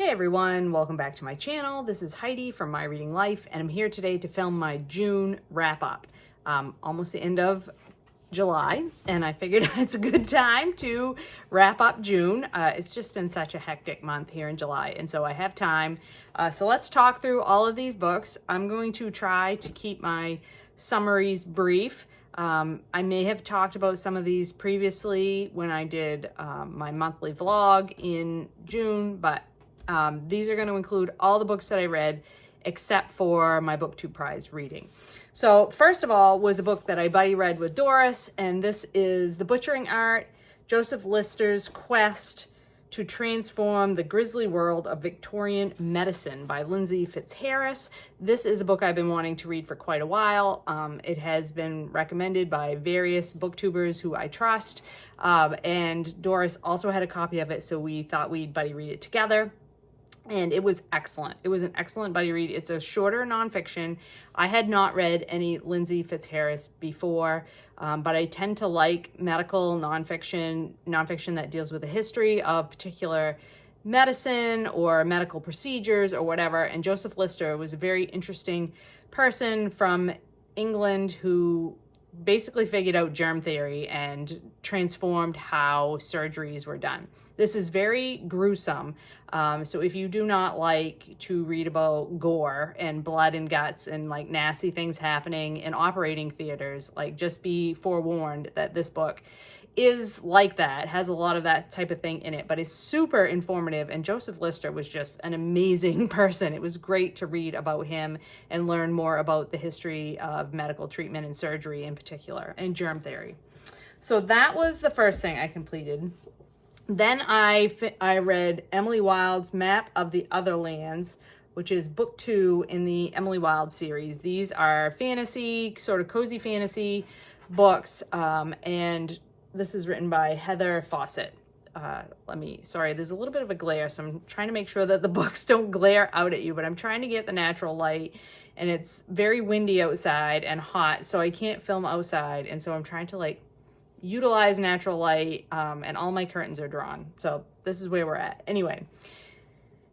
Hey everyone, welcome back to my channel. This is Heidi from My Reading Life, and I'm here today to film my June wrap-up. Almost the end of July, and I figured it's a good time to wrap up June. It's just been such a hectic month here in July, and so I have time. So let's talk through all of these books. I'm going to try to keep my summaries brief. I may have talked about some of these previously when I did my monthly vlog in June, but these are going to include all the books that I read except for my BookTube Prize reading. So first of all was a book that I buddy read with Doris, and this is The Butchering Art, Joseph Lister's Quest to Transform the Grisly World of Victorian Medicine by Lindsey Fitzharris. This is a book I've been wanting to read for quite a while. It has been recommended by various booktubers who I trust, and Doris also had a copy of it, so we thought we'd buddy read it together. And it was excellent. It was an excellent buddy read. It's a shorter nonfiction. I had not read any Lindsey Fitzharris before, but I tend to like medical nonfiction that deals with the history of particular medicine or medical procedures or whatever. And Joseph Lister was a very interesting person from England who basically figured out germ theory and transformed how surgeries were done. This is very gruesome. So if you do not like to read about gore and blood and guts and like nasty things happening in operating theaters, like just be forewarned that this book is like that, has a lot of that type of thing in it, but it's super informative. And Joseph Lister was just an amazing person. It was great to read about him and learn more about the history of medical treatment and surgery in particular, and germ theory. So that was the first thing I completed. Then I read Emily Wilde's Map of the Other Lands, which is book 2 in the Emily Wilde series. These are fantasy, sort of cozy fantasy books, and this is written by Heather Fawcett. Sorry, there's a little bit of a glare, so I'm trying to make sure that the books don't glare out at you, but I'm trying to get the natural light, and it's very windy outside and hot, so I can't film outside, and so I'm trying to like utilize natural light, and all my curtains are drawn. So this is where we're at. Anyway,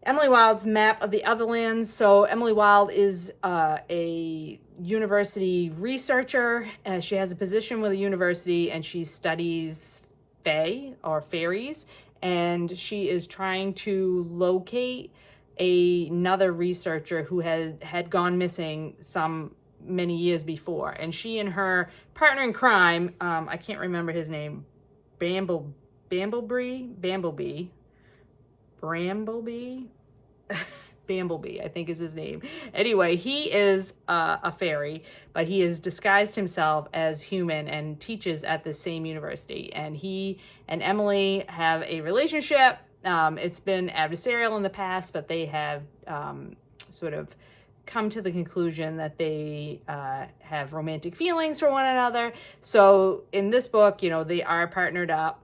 Emily Wilde's Map of the Other Lands. So Emily Wilde is a university researcher. She has a position with a university and she studies fae or fairies, and she is trying to locate another researcher who had gone missing many years before. And she and her partner in crime, I can't remember his name, Bambleby, I think is his name. Anyway, he is a fairy, but he has disguised himself as human and teaches at the same university. And he and Emily have a relationship. It's been adversarial in the past, but they have sort of come to the conclusion that they have romantic feelings for one another. So in this book, you know, they are partnered up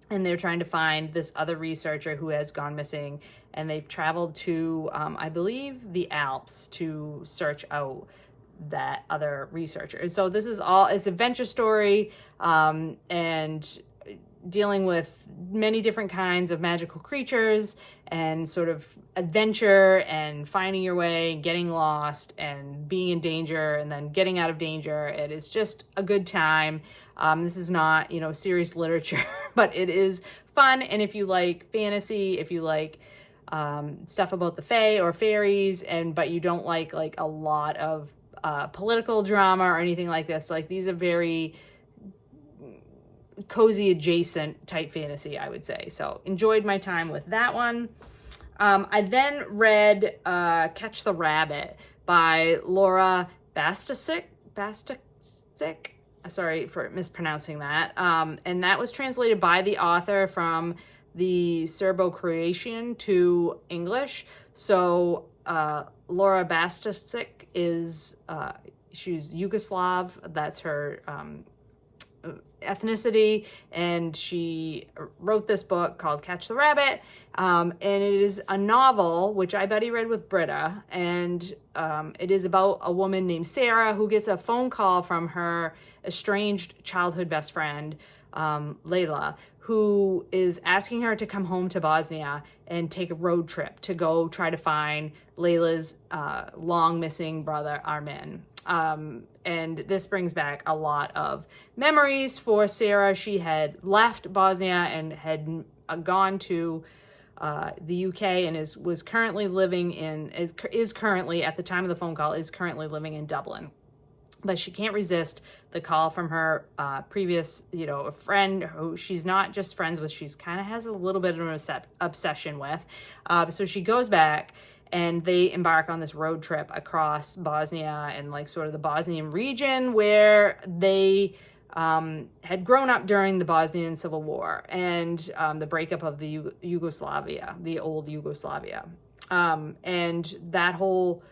and they're trying to find this other researcher who has gone missing, and they've traveled to, I believe, the Alps to search out that other researcher. And so this is it's an adventure story, and dealing with many different kinds of magical creatures and sort of adventure and finding your way, getting lost and being in danger and then getting out of danger. It is just a good time. This is not, you know, serious literature, but it is fun. And if you like fantasy, if you like stuff about the fae or fairies, but you don't like a lot of political drama or anything like this, like these are very cozy adjacent type fantasy, I would say. So enjoyed my time with that one. I then read Catch the Rabbit by Laura Bastasic. Sorry for mispronouncing that. And that was translated by the author from the Serbo-Croatian to English. So Laura Bastasic is she's Yugoslav. That's her ethnicity, and she wrote this book called Catch the Rabbit, and it is a novel which I buddy read with Britta, and it is about a woman named Sarah who gets a phone call from her estranged childhood best friend, Layla, who is asking her to come home to Bosnia and take a road trip to go try to find Layla's long missing brother, Armin. And this brings back a lot of memories for Sarah. She had left Bosnia and had gone to the UK and is currently at the time of the phone call, is currently living in Dublin. But she can't resist the call from her previous, a friend who she's not just friends with, she's kind of has a little bit of an obsession with. So she goes back and they embark on this road trip across Bosnia and like sort of the Bosnian region where they had grown up during the Bosnian Civil War and the breakup of the Yugoslavia, the old Yugoslavia. And that whole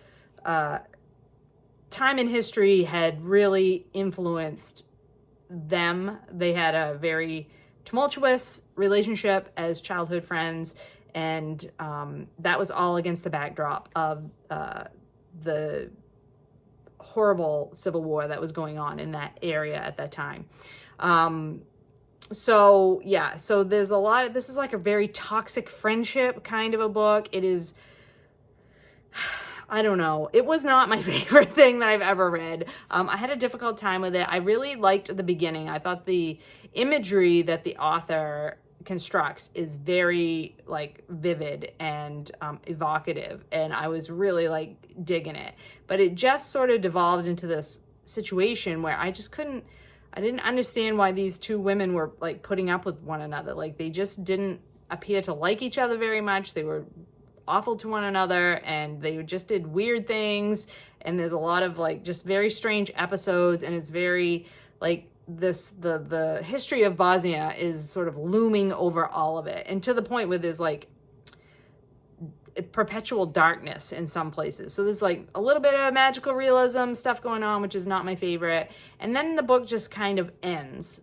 time in history had really influenced them. They had a very tumultuous relationship as childhood friends, and that was all against the backdrop of the horrible civil war that was going on in that area at that time. So there's a lot of, this is like a very toxic friendship kind of a book. It is, I don't know. It was not my favorite thing that I've ever read. I had a difficult time with it. I really liked the beginning. I thought the imagery that the author constructs is very like vivid and evocative, and I was really like digging it. But it just sort of devolved into this situation where I didn't understand why these two women were like putting up with one another. Like they just didn't appear to like each other very much. They were awful to one another and they just did weird things, and there's a lot of like just very strange episodes, and it's very like the history of Bosnia is sort of looming over all of it, and to the point where there's like perpetual darkness in some places. So there's like a little bit of magical realism stuff going on, which is not my favorite. And then the book just kind of ends.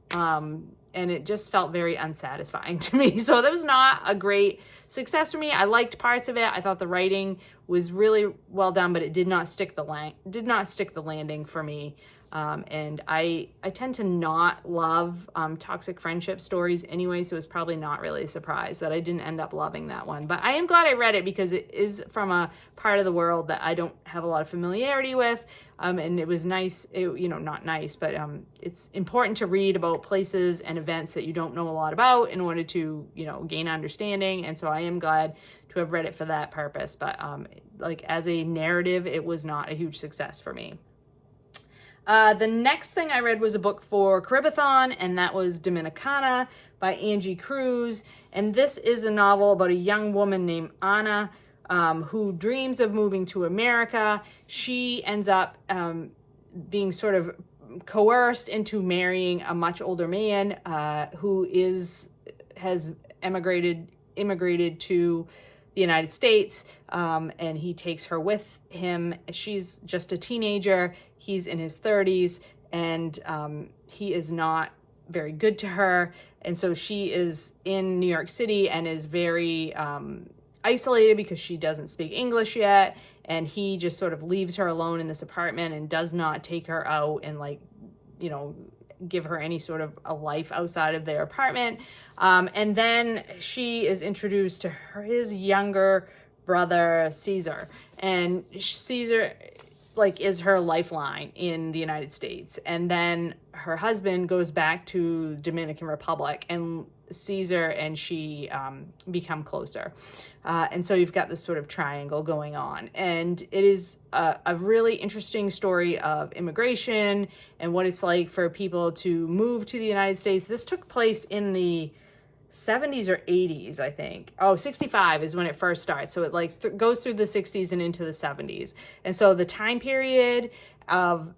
And it just felt very unsatisfying to me. So that was not a great success for me. I liked parts of it. I thought the writing was really well done, but it did not stick the landing for me. And I tend to not love toxic friendship stories anyway, so it's probably not really a surprise that I didn't end up loving that one. But I am glad I read it because it is from a part of the world that I don't have a lot of familiarity with. And it was nice, not nice, but it's important to read about places and events that you don't know a lot about in order to, gain understanding. And so I am glad to have read it for that purpose. But like as a narrative, it was not a huge success for me. The next thing I read was a book for Caribathon, and that was Dominicana by Angie Cruz. And this is a novel about a young woman named Anna who dreams of moving to America. She ends up being sort of coerced into marrying a much older man who has immigrated to the United States, and he takes her with him. She's just a teenager. He's in his 30s, and he is not very good to her. And so she is in New York City and is very isolated because she doesn't speak English yet. And he just sort of leaves her alone in this apartment and does not take her out and give her any sort of a life outside of their apartment. And then she is introduced to his younger brother, Caesar. And Caesar is her lifeline in the United States. And then her husband goes back to Dominican Republic, and Caesar and she become closer. And so you've got this sort of triangle going on. And it is a really interesting story of immigration and what it's like for people to move to the United States. This took place in the 70s or 80s, I think. 65 is when it first starts. So it goes through the 60s and into the 70s. And so the time period of,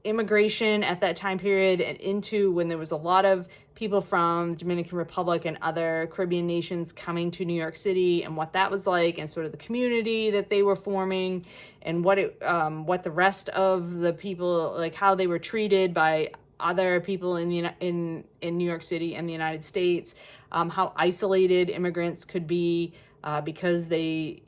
immigration at that time period and into when there was a lot of people from the Dominican Republic and other Caribbean nations coming to New York City, and what that was like, and sort of the community that they were forming, and what the rest of the people, how they were treated by other people in New York City and the United States, how isolated immigrants could be because they,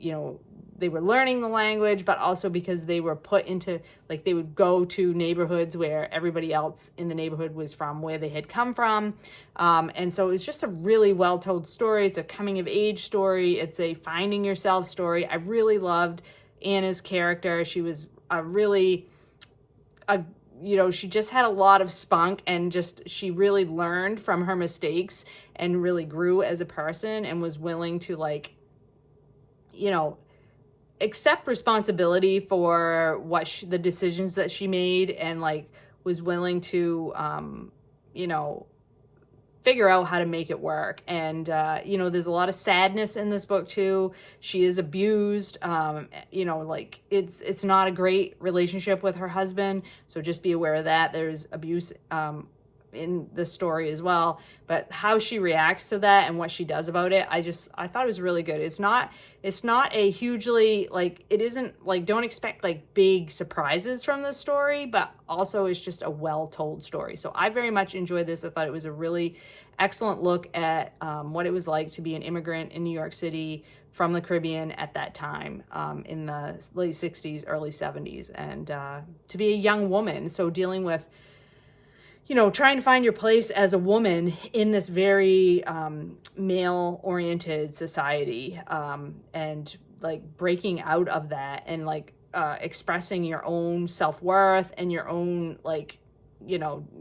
they were learning the language, but also because they were put into, like, they would go to neighborhoods where everybody else in the neighborhood was from, where they had come from. And so it's just a really well-told story. It's a coming-of-age story. It's a finding yourself story. I really loved Anna's character. She was she just had a lot of spunk, and just, she really learned from her mistakes and really grew as a person and was willing to, like, accept responsibility for the decisions that she made, and, like, was willing to, figure out how to make it work. And, there's a lot of sadness in this book too. She is abused. It's not a great relationship with her husband. So just be aware of that. There's abuse, in the story as well, but how she reacts to that and what she does about it, I thought it was really good. It's not a hugely, like, it isn't, like, don't expect, like, big surprises from this story, but also it's just a well-told story. So I very much enjoyed this. I thought it was a really excellent look at what it was like to be an immigrant in New York City from the Caribbean at that time, in the late 60s, early 70s, and to be a young woman. So dealing with, trying to find your place as a woman in this very male-oriented society, and, like, breaking out of that, and, like, expressing your own self-worth and your own, like,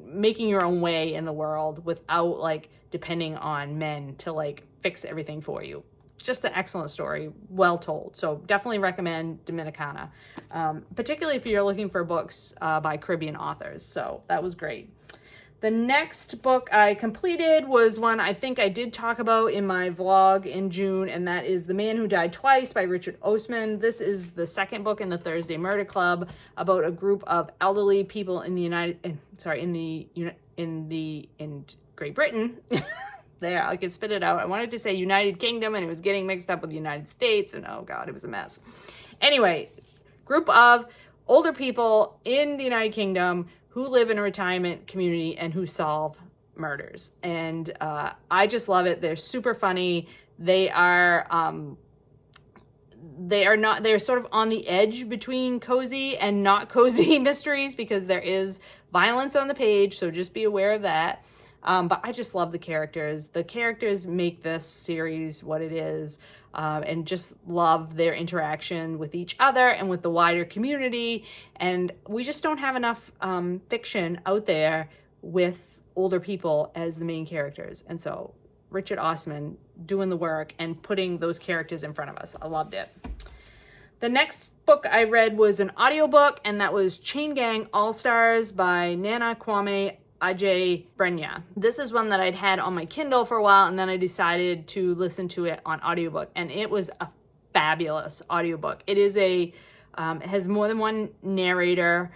making your own way in the world without, like, depending on men to, like, fix everything for you. Just an excellent story, well told. So definitely recommend Dominicana, particularly if you're looking for books by Caribbean authors. So that was great. The next book I completed was one I think I did talk about in my vlog in June, and that is The Man Who Died Twice by Richard Osman. This is the second book in the Thursday Murder Club, about a group of elderly people in Great Britain. There, I could spit it out. I wanted to say United Kingdom, and it was getting mixed up with the United States, and oh God, it was a mess. Anyway, group of older people in the United Kingdom who live in a retirement community and who solve murders. And I just love it. They're super funny. They're sort of on the edge between cozy and not cozy mysteries, because there is violence on the page, so just be aware of that. But I just love the characters. The characters make this series what it is, and just love their interaction with each other and with the wider community. And we just don't have enough fiction out there with older people as the main characters. And so Richard Osman doing the work and putting those characters in front of us. I loved it. The next book I read was an audiobook, and that was Chain Gang Allstars by Lana, Kwame, Adjei-Brenyan. This is one that I'd had on my Kindle for a while, and then I decided to listen to it on audiobook, and it was a fabulous audiobook. It is it has more than one narrator,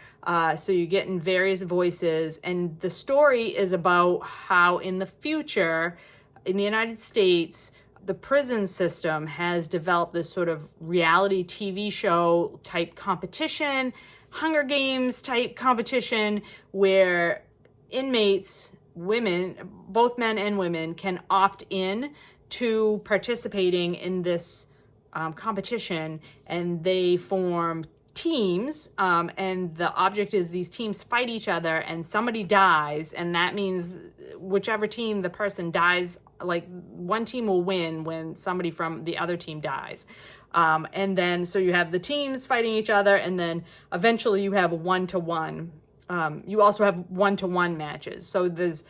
so you get in various voices, and the story is about how in the future in the United States, the prison system has developed this sort of reality TV show type competition, Hunger Games type competition, where inmates, women, both men and women, can opt in to participating in this competition, and they form teams, and the object is these teams fight each other, and somebody dies, and that means whichever team the person dies, like, one team will win when somebody from the other team dies. And then so you have the teams fighting each other, and then eventually you have a one-to-one. You also have one-to-one matches. So there's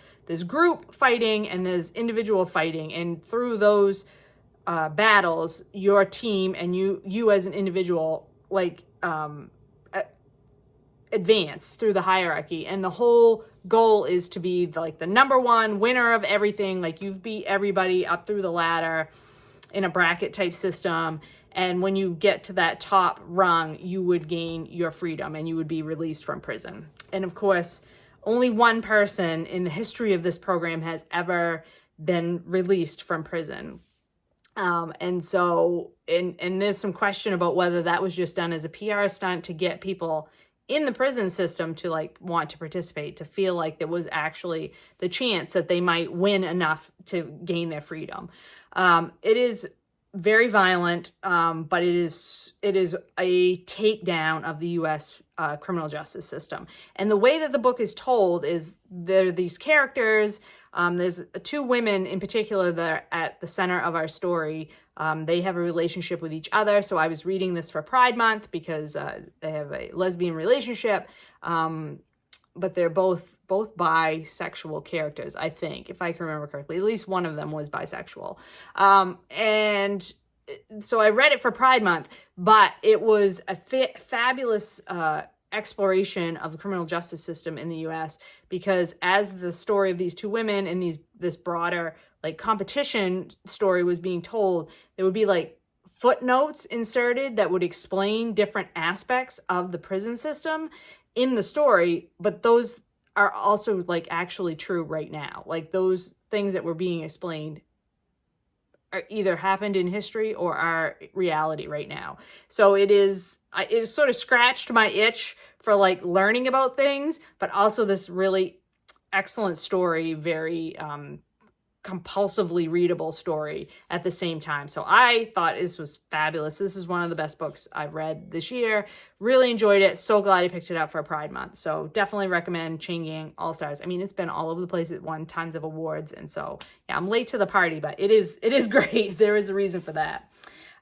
group fighting and there's individual fighting, and through those battles, your team and you as an individual, like, advance through the hierarchy, and the whole goal is to be like the number one winner of everything. Like, you've beat everybody up through the ladder in a bracket type system, and when you get to that top rung, you would gain your freedom and you would be released from prison. And of course, only one person in the history of this program has ever been released from prison. And so, and there's some question about whether that was just done as a PR stunt to get people in the prison system to, like, want to participate, to feel like there was actually the chance that they might win enough to gain their freedom. It is very violent, but it is a takedown of the U.S. Criminal justice system. And the way that the book is told is there are these characters. There's two women in particular that are at the center of our story. They have a relationship with each other. So I was reading this for Pride Month because they have a lesbian relationship. But they're both bisexual characters, I think, if I can remember correctly. At least one of them was bisexual. And so I read it for Pride Month, but it was a fabulous exploration of the criminal justice system in the U.S. because as the story of these two women and this broader like competition story was being told, there would be like footnotes inserted that would explain different aspects of the prison system in the story, but those are also like actually true right now. Like those things that were being explained are either happened in history or are reality right now. So it sort of scratched my itch for like learning about things, but also this really excellent story, very compulsively readable story at the same time. So I thought this was fabulous. This is one of the best books I've read this year. Really enjoyed it. So glad I picked it up for Pride Month. So definitely recommend Chain Gang Allstars. I mean, it's been all over the place. It won tons of awards. And so, yeah, I'm late to the party, but it is great. There is a reason for that.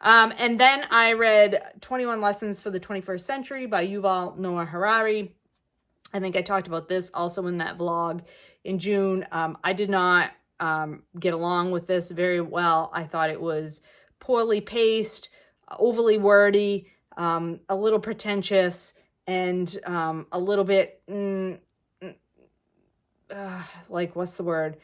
And then I read 21 Lessons for the 21st Century by Yuval Noah Harari. I think I talked about this also in that vlog in June. I did not get along with this very well. I thought it was poorly paced, overly wordy, a little pretentious, and a little bit like, what's the word?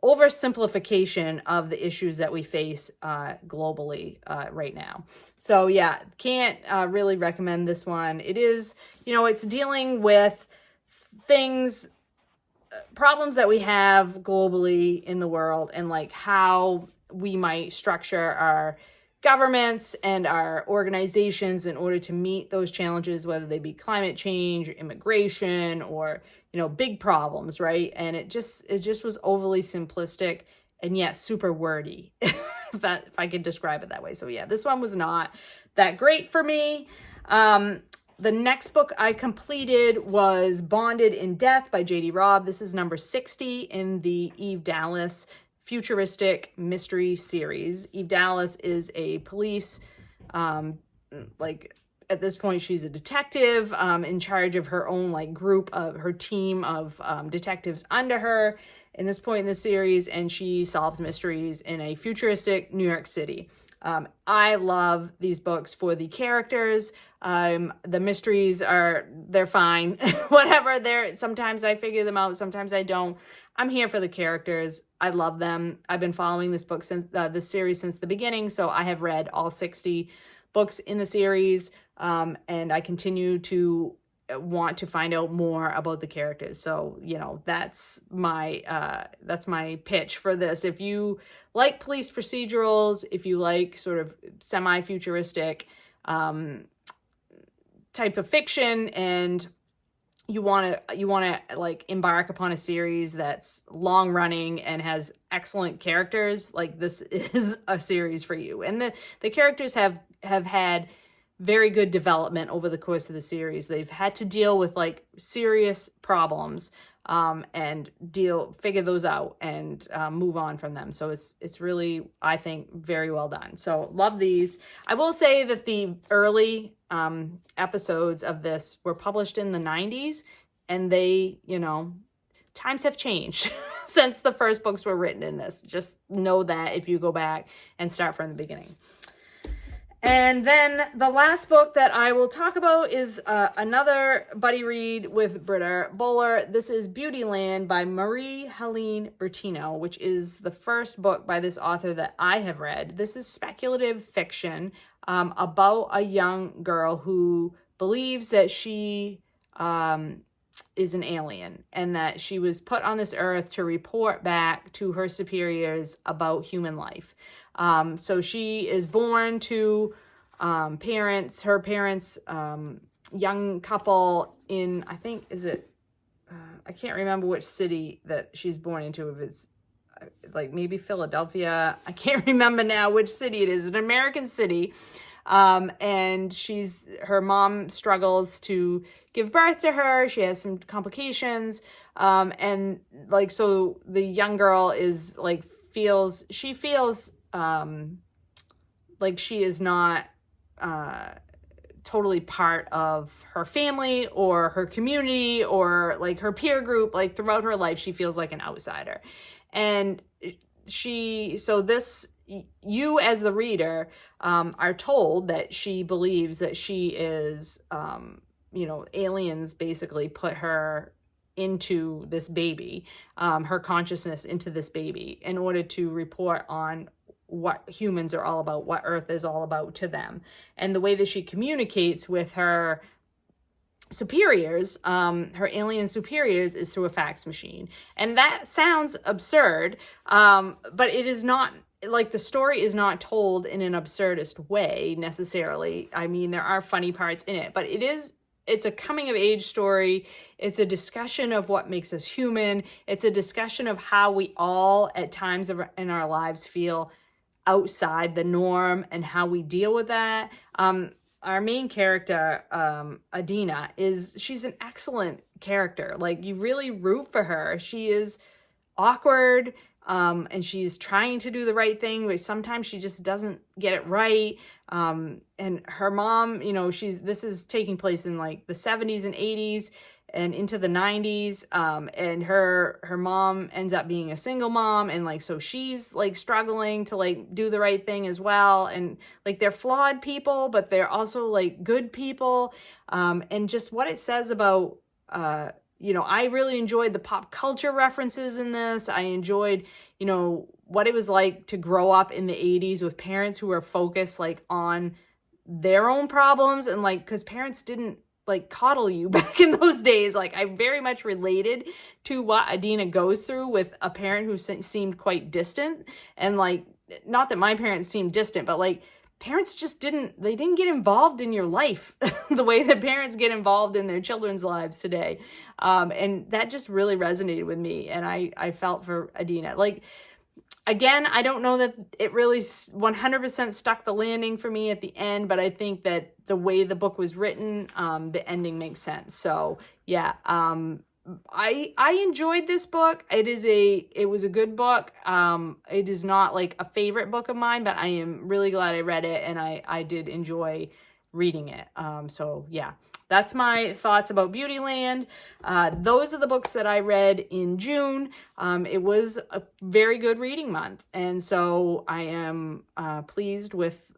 Oversimplification of the issues that we face globally right now. So yeah, can't really recommend this one. It is, it's dealing with problems that we have globally in the world and like how we might structure our governments and our organizations in order to meet those challenges, whether they be climate change, immigration, or, big problems, right? And it just was overly simplistic and yet super wordy, if I could describe it that way. So yeah, this one was not that great for me. The next book I completed was Bonded in Death by J.D. Robb. This is number 60 in the Eve Dallas futuristic mystery series. Eve Dallas is a police, at this point, she's a detective in charge of her own group of her team of detectives under her in this point in the series, and she solves mysteries in a futuristic New York City. I love these books for the characters. The mysteries they're fine. Whatever, sometimes I figure them out, sometimes I don't. I'm here for the characters. I love them. I've been following this series since the beginning, so I have read all 60 books in the series, and I continue to want to find out more about the characters. So, that's my pitch for this. If you like police procedurals, if you like sort of semi-futuristic type of fiction, and you want to embark upon a series that's long running and has excellent characters, this is a series for you. And the characters have had very good development over the course of the series. They've had to deal with serious problems and figure those out and move on from them. So it's really, I think, very well done. So love these. I will say that the early episodes of this were published in the 90s, and they, times have changed since the first books were written in this. Just know that if you go back and start from the beginning. And then the last book that I will talk about is another buddy read with Britta Bowler. This is Beautyland by Marie-Helene Bertini, which is the first book by this author that I have read. This is speculative fiction about a young girl who believes that she is an alien and that she was put on this earth to report back to her superiors about human life. So she is born to her parents, young couple in, I think, I can't remember which city that she's born into, if it's like maybe Philadelphia. I can't remember now which city it is, an American city. And her mom struggles to give birth to her. She has some complications. And like, so the young girl is like, she feels, like she is not, totally part of her family or her community or like her peer group. Like throughout her life, she feels like an outsider. And you as the reader are told that she believes that she is, aliens basically put her into this baby, her consciousness into this baby in order to report on what humans are all about, what Earth is all about to them. And the way that she communicates with her superiors, her alien superiors, is through a fax machine. And that sounds absurd, but it is not, like, the story is not told in an absurdist way necessarily. I mean, there are funny parts in it, but it's a coming of age story. It's a discussion of what makes us human. It's a discussion of how we all at times in our lives feel outside the norm and how we deal with that. Our main character, Adina, she's an excellent character. Like, you really root for her. She is awkward, and she's trying to do the right thing, but sometimes she just doesn't get it right. And her mom, this is taking place in like the 70s and 80s and into the 90s. And her mom ends up being a single mom. And like, so she's like struggling to like do the right thing as well. And like, they're flawed people, but they're also like good people. And just what it says about, I really enjoyed the pop culture references in this. I enjoyed, what it was like to grow up in the 80s with parents who were focused like on their own problems, and like, because parents didn't like coddle you back in those days. Like, I very much related to what Adina goes through with a parent who seemed quite distant. And like, not that my parents seemed distant, but like, parents just didn't get involved in your life the way that parents get involved in their children's lives today. And that just really resonated with me. And I felt for Adina. Like, again, I don't know that it really 100% stuck the landing for me at the end, but I think that the way the book was written, the ending makes sense. So yeah, I enjoyed this book. It was a good book. It is not like a favorite book of mine, but I am really glad I read it, and I did enjoy reading it. So yeah, that's my thoughts about Beautyland. Those are the books that I read in June. It was a very good reading month, and so I am pleased with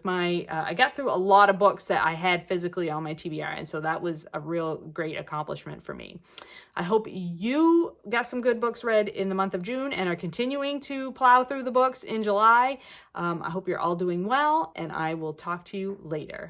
my, I got through a lot of books that I had physically on my TBR, and so that was a real great accomplishment for me. I hope you got some good books read in the month of June and are continuing to plow through the books in July. I hope you're all doing well, and I will talk to you later.